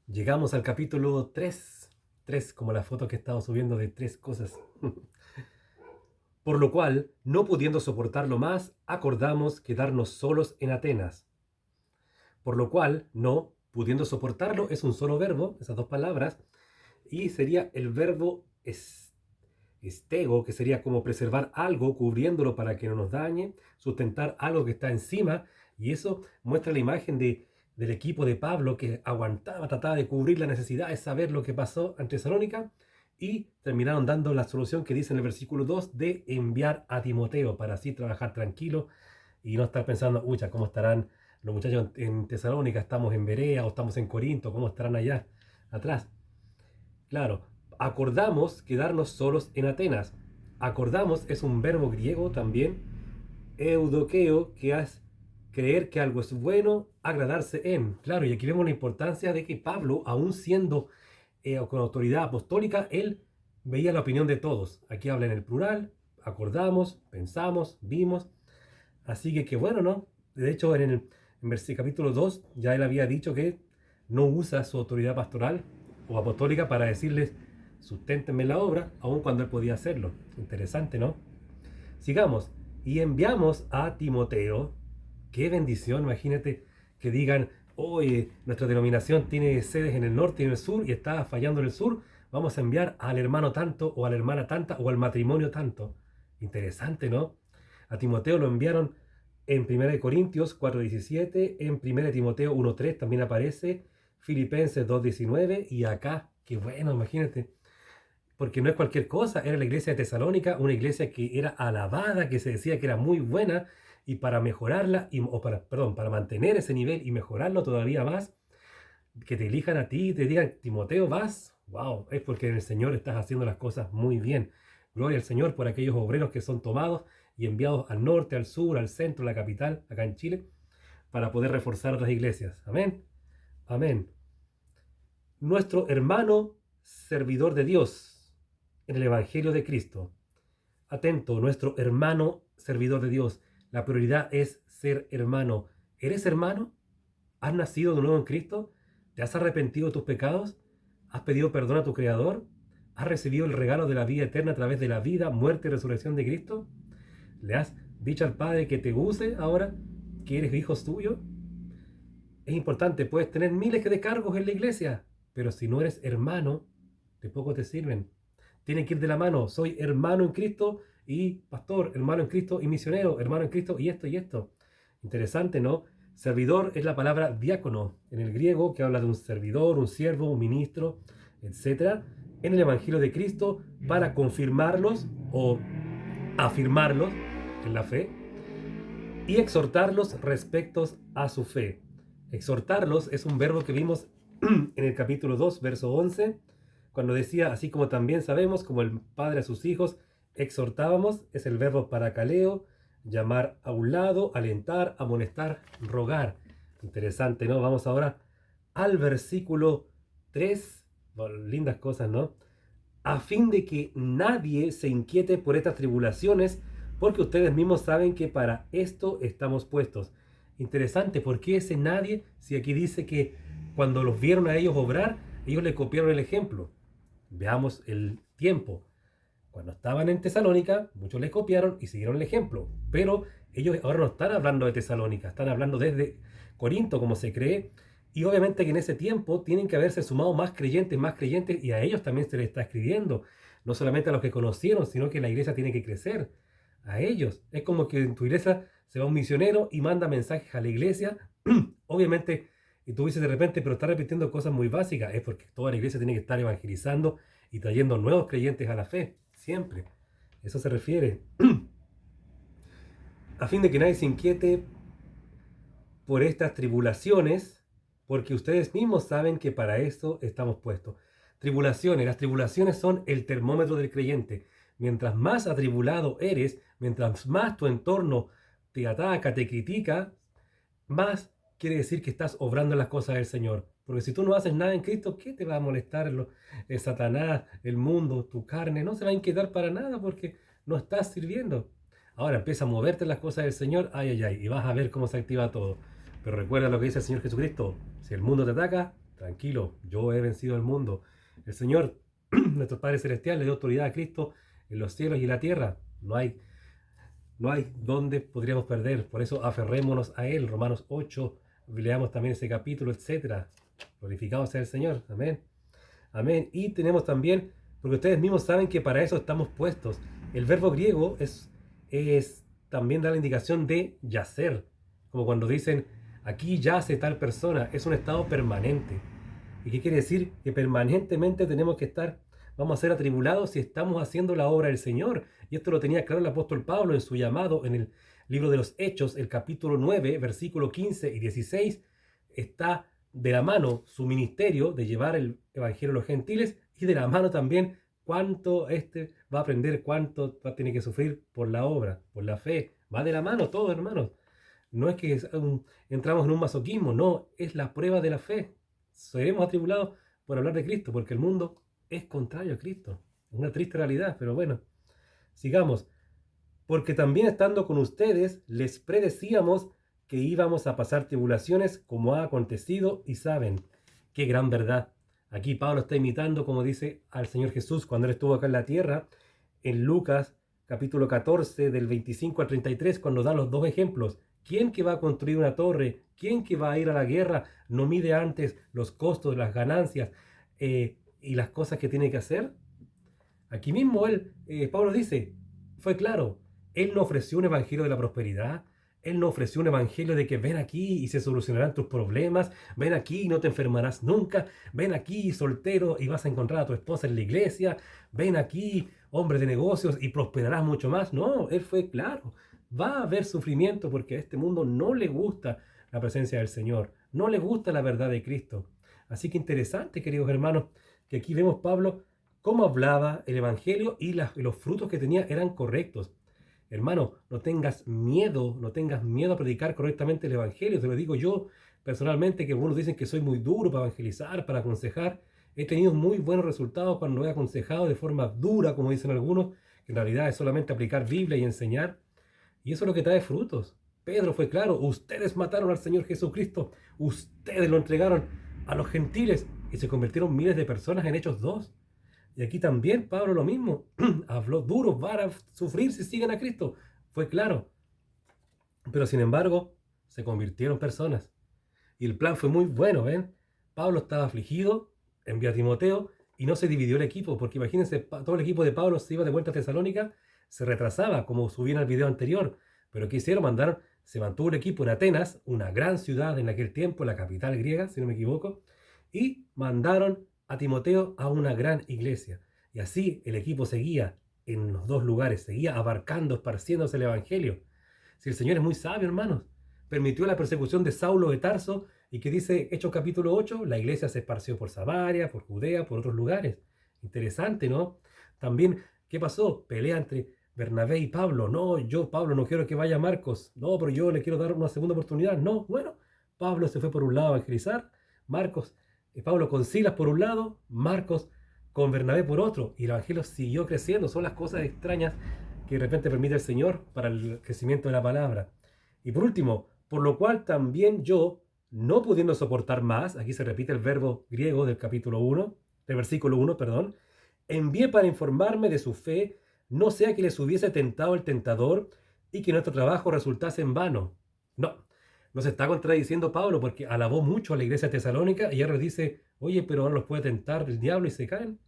Llegamos al capítulo 3, 3 como la foto que he estado subiendo de tres cosas. Por lo cual, no pudiendo soportarlo más, acordamos quedarnos solos en Atenas. Por lo cual, no pudiendo soportarlo es un solo verbo, esas dos palabras, y sería el verbo estego, que sería como preservar algo, cubriéndolo para que no nos dañe, sustentar algo que está encima, y eso muestra la imagen del equipo de Pablo que aguantaba, trataba de cubrir la necesidad de saber lo que pasó en Tesalónica, y terminaron dando la solución que dice en el versículo 2 de enviar a Timoteo para así trabajar tranquilo y no estar pensando, ucha, ¿cómo estarán los muchachos en Tesalónica? ¿Estamos en Berea o estamos en Corinto? ¿Cómo estarán allá atrás? Claro, acordamos quedarnos solos en Atenas. Acordamos es un verbo griego también, eudokeo, que es creer que algo es bueno, agradarse en. Claro, y aquí vemos la importancia de que Pablo, aún siendo con autoridad apostólica, él veía la opinión de todos. Aquí habla en el plural, acordamos, pensamos, vimos. Así que qué bueno, ¿no? De hecho, en capítulo 2 ya él había dicho que no usa su autoridad pastoral o apostólica para decirles susténtenme la obra, aun cuando él podía hacerlo. Interesante, ¿no? Sigamos. Y enviamos a Timoteo. Qué bendición, imagínate que digan, oye, nuestra denominación tiene sedes en el norte y en el sur y está fallando en el sur. Vamos a enviar al hermano tanto o a la hermana tanta o al matrimonio tanto. Interesante, ¿no? A Timoteo lo enviaron en 1 Corintios 4:17, en 1 Timoteo 1:3 también aparece, Filipenses 2:19 y acá, qué bueno, imagínate, porque no es cualquier cosa, era la iglesia de Tesalónica, una iglesia que era alabada, que se decía que era muy buena, y para mejorarla, para mantener ese nivel y mejorarlo todavía más, que te elijan a ti y te digan, Timoteo, vas, wow, es porque en el Señor estás haciendo las cosas muy bien. Gloria al Señor por aquellos obreros que son tomados y enviados al norte, al sur, al centro, a la capital, acá en Chile, para poder reforzar otras iglesias. Amén, amén. Nuestro hermano servidor de Dios en el Evangelio de Cristo. Atento, nuestro hermano servidor de Dios. La prioridad es ser hermano. ¿Eres hermano? ¿Has nacido de nuevo en Cristo? ¿Te has arrepentido de tus pecados? ¿Has pedido perdón a tu Creador? ¿Has recibido el regalo de la vida eterna a través de la vida, muerte y resurrección de Cristo? ¿Le has dicho al Padre que te use ahora que eres hijo suyo? Es importante, puedes tener miles de cargos en la iglesia, pero si no eres hermano, de poco te sirven. Tienen que ir de la mano. Soy hermano en Cristo y pastor, hermano en Cristo y misionero, hermano en Cristo y esto y esto. Interesante, ¿no? Servidor es la palabra diácono en el griego, que habla de un servidor, un siervo, un ministro, etcétera, en el Evangelio de Cristo para confirmarlos o afirmarlos en la fe y exhortarlos respecto a su fe. Exhortarlos es un verbo que vimos en el capítulo 2, verso 11, cuando decía, así como también sabemos, como el Padre a sus hijos, exhortábamos, es el verbo paracaleo, llamar a un lado, alentar, amonestar, rogar. Interesante, ¿no? Vamos ahora al versículo 3, bueno, lindas cosas, ¿no? A fin de que nadie se inquiete por estas tribulaciones, porque ustedes mismos saben que para esto estamos puestos. Interesante, ¿por qué ese nadie? Si aquí dice que cuando los vieron a ellos obrar, ellos le copiaron el ejemplo. Veamos el tiempo. Cuando estaban en Tesalónica, muchos les copiaron y siguieron el ejemplo. Pero ellos ahora no están hablando de Tesalónica, están hablando desde Corinto, como se cree. Y obviamente que en ese tiempo tienen que haberse sumado más creyentes, y a ellos también se les está escribiendo. No solamente a los que conocieron, sino que la iglesia tiene que crecer. A ellos. Es como que en tu iglesia se va un misionero y manda mensajes a la iglesia. Obviamente, y tú dices de repente, pero está repitiendo cosas muy básicas. Es porque toda la iglesia tiene que estar evangelizando y trayendo nuevos creyentes a la fe. Siempre. Eso se refiere. A fin de que nadie se inquiete por estas tribulaciones, porque ustedes mismos saben que para esto estamos puestos. Tribulaciones. Las tribulaciones son el termómetro del creyente. Mientras más atribulado eres, mientras más tu entorno te ataca, te critica, más quiere decir que estás obrando las cosas del Señor. Porque si tú no haces nada en Cristo, ¿qué te va a molestar Satanás, el mundo, tu carne? No se va a inquietar para nada porque no estás sirviendo. Ahora empieza a moverte las cosas del Señor, ay, ay, ay, y vas a ver cómo se activa todo. Pero recuerda lo que dice el Señor Jesucristo: si el mundo te ataca, tranquilo, yo he vencido el mundo. El Señor, nuestro Padre Celestial, le dio autoridad a Cristo en los cielos y la tierra. No hay dónde podríamos perder. Por eso aferrémonos a Él. Romanos 8, leamos también ese capítulo, etcétera. Glorificado sea el Señor. Amén. Amén. Y tenemos también, porque ustedes mismos saben que para eso estamos puestos. El verbo griego es también da la indicación de yacer. Como cuando dicen, aquí yace tal persona. Es un estado permanente. ¿Y qué quiere decir? Que permanentemente tenemos que estar, vamos a ser atribulados si estamos haciendo la obra del Señor. Y esto lo tenía claro el apóstol Pablo en su llamado en el libro de los Hechos, el capítulo 9, versículo 15 y 16. Está de la mano su ministerio de llevar el evangelio a los gentiles y de la mano también cuánto va a aprender, cuánto va a tener que sufrir por la obra, por la fe. Va de la mano todo, hermanos. No es que entramos en un masoquismo, no, es la prueba de la fe. Seremos atribulados por hablar de Cristo, porque el mundo es contrario a Cristo. Es una triste realidad, pero bueno, sigamos. Porque también estando con ustedes, les predecíamos que íbamos a pasar tribulaciones como ha acontecido y saben. Qué gran verdad. Aquí Pablo está imitando, como dice, al Señor Jesús cuando él estuvo acá en la tierra, en Lucas capítulo 14, del 25 al 33, cuando da los dos ejemplos. ¿Quién que va a construir una torre? ¿Quién que va a ir a la guerra? No mide antes los costos, las ganancias y las cosas que tiene que hacer. Aquí mismo Pablo dice, fue claro, él no ofreció un evangelio de la prosperidad, él no ofreció un evangelio de que ven aquí y se solucionarán tus problemas, ven aquí y no te enfermarás nunca, ven aquí soltero y vas a encontrar a tu esposa en la iglesia, ven aquí hombre de negocios y prosperarás mucho más. No, él fue claro, va a haber sufrimiento porque a este mundo no le gusta la presencia del Señor, no le gusta la verdad de Cristo. Así que interesante, queridos hermanos, que aquí vemos Pablo cómo hablaba el evangelio y los frutos que tenía eran correctos. Hermano, no tengas miedo a predicar correctamente el evangelio. Te lo digo yo personalmente, que algunos dicen que soy muy duro para evangelizar, para aconsejar. He tenido muy buenos resultados cuando he aconsejado de forma dura, como dicen algunos, que en realidad es solamente aplicar Biblia y enseñar. Y eso es lo que trae frutos. Pedro fue claro, ustedes mataron al Señor Jesucristo, ustedes lo entregaron a los gentiles y se convirtieron miles de personas en Hechos 2. Y aquí también Pablo lo mismo, habló duro, van a sufrir si siguen a Cristo, fue claro. Pero sin embargo, se convirtieron personas. Y el plan fue muy bueno, ¿ven? Pablo estaba afligido, envió a Timoteo y no se dividió el equipo, porque imagínense, todo el equipo de Pablo se iba de vuelta a Tesalónica, se retrasaba, como subí en el video anterior. Pero ¿qué hicieron? Se mantuvo el equipo en Atenas, una gran ciudad en aquel tiempo, la capital griega, si no me equivoco, y mandaron a Timoteo a una gran iglesia. Y así el equipo seguía en los dos lugares, seguía abarcando, esparciéndose el evangelio. Si el Señor es muy sabio, hermanos, permitió la persecución de Saulo de Tarso y que dice Hechos capítulo 8, la iglesia se esparció por Samaria, por Judea, por otros lugares. Interesante, ¿no? También, ¿qué pasó? Pelea entre Bernabé y Pablo. No, Pablo, no quiero que vaya Marcos. No, pero yo le quiero dar una segunda oportunidad. No, bueno, Pablo se fue por un lado a evangelizar, Pablo con Silas por un lado, Marcos con Bernabé por otro, y el evangelio siguió creciendo. Son las cosas extrañas que de repente permite el Señor para el crecimiento de la palabra. Y por último, por lo cual también yo, no pudiendo soportar más, aquí se repite el verbo griego del capítulo 1, del versículo 1, perdón, envié para informarme de su fe, no sea que les hubiese tentado el tentador y que nuestro trabajo resultase en vano. No se está contradiciendo Pablo, porque alabó mucho a la iglesia tesalónica y ahora dice, oye, pero ahora los puede tentar el diablo y se caen.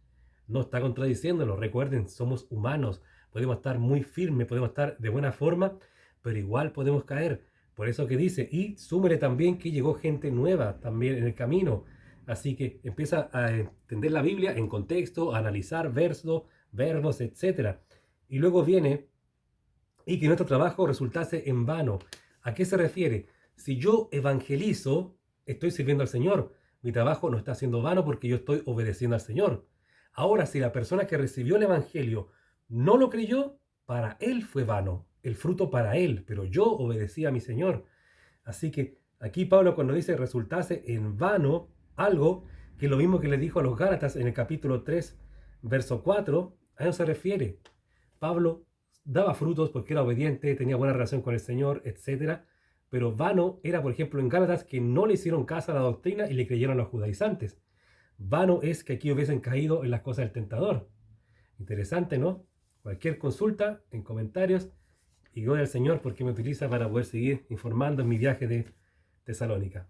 No está contradiciéndolo. Recuerden, somos humanos, podemos estar muy firmes, podemos estar de buena forma, pero igual podemos caer. Por eso que dice, y súmele también que llegó gente nueva también en el camino. Así que empieza a entender la Biblia en contexto, a analizar versos, verbos, etc. Y luego viene, y que nuestro trabajo resultase en vano. ¿A qué se refiere? Si yo evangelizo, estoy sirviendo al Señor. Mi trabajo no está siendo vano porque yo estoy obedeciendo al Señor. Ahora, si la persona que recibió el evangelio no lo creyó, para él fue vano, el fruto para él, pero yo obedecí a mi Señor. Así que aquí Pablo, cuando dice resultase en vano algo, que es lo mismo que le dijo a los Gálatas en el capítulo 3, verso 4, a eso se refiere. Pablo daba frutos porque era obediente, tenía buena relación con el Señor, etc. Pero vano era, por ejemplo, en Gálatas, que no le hicieron caso a la doctrina y le creyeron a los judaizantes. Vano es que aquí hubiesen caído en las cosas del tentador. Interesante, ¿no? Cualquier consulta en comentarios, y gloria al Señor porque me utiliza para poder seguir informando en mi viaje de Tesalónica.